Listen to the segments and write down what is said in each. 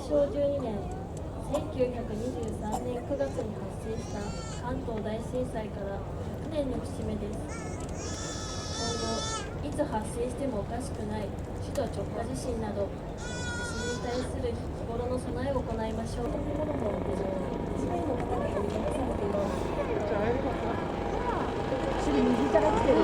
正12年、1923年9月に発生した関東大震災から100年の節目です。今後、いつ発生してもおかしくない首都直下地震など、地震に対する日頃の備えを行いましょう。建物の屋上に1名の方が取り残されています。右から来てる。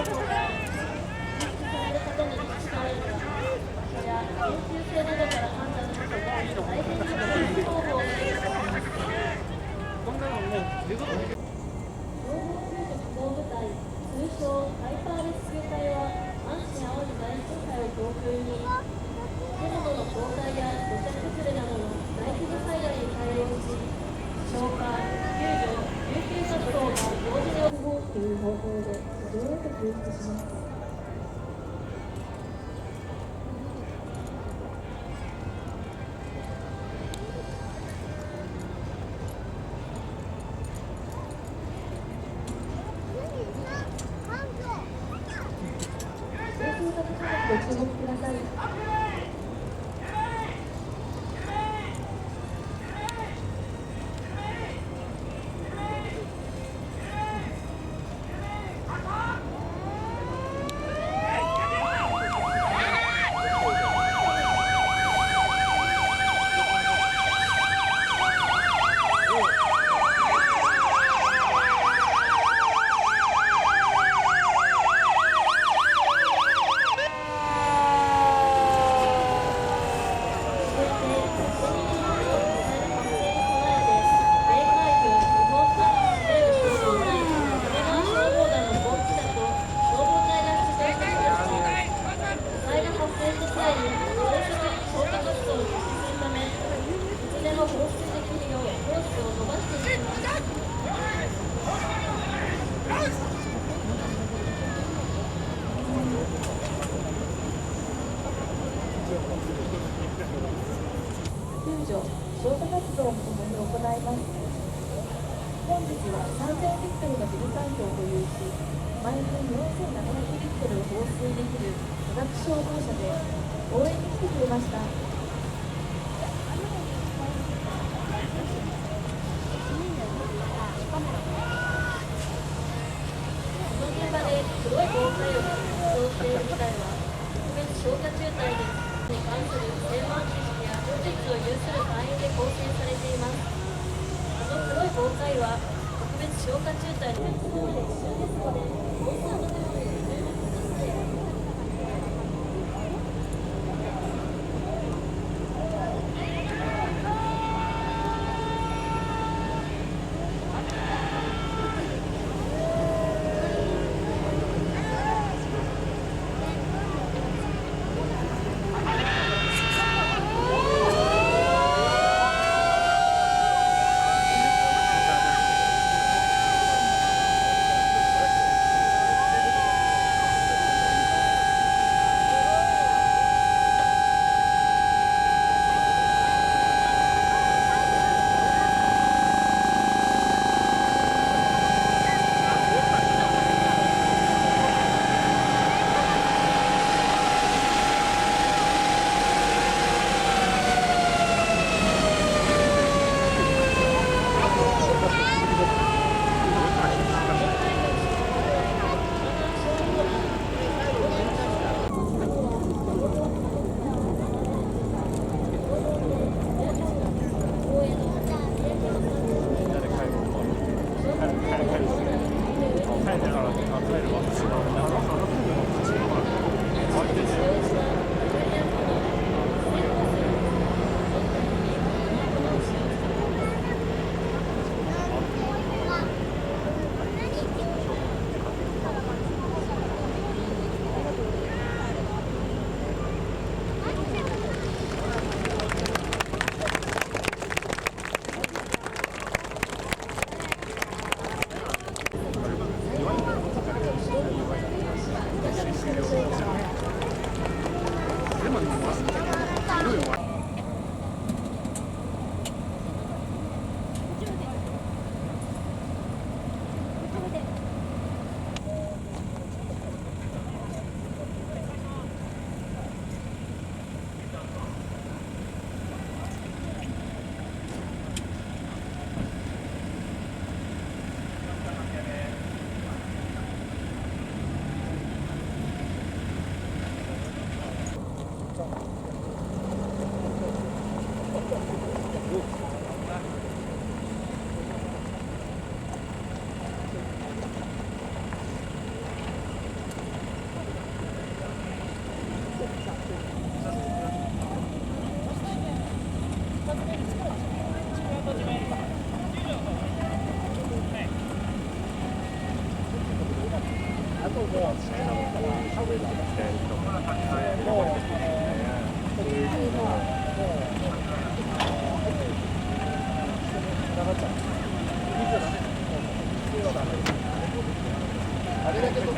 報から認識されることに引き換えた場所や緊急性などから判断すると大変な救出方法を提示します。消防救助機動部隊、通称ハイパーレスキュー隊は阪神・淡路大震災を教訓に建物の倒壊や土砂崩れなどの大規模災害に対応し、消火、救助、救急活動が同時に行うという方法でどうやって救出します。ご注目ください。救助、消火活動も共に行います。本日は3000リットルのビルタンクを保有し、毎分4700リットルを放水できる化学消防車で応援に来てくれました。この現場で黒い防災を活動している部隊は特別消火中隊です。に関する専門知識や技術を有する隊員で構成されています。この黒い防火は特別消火中隊の一周ですので、防災のために注目してください。あれだけ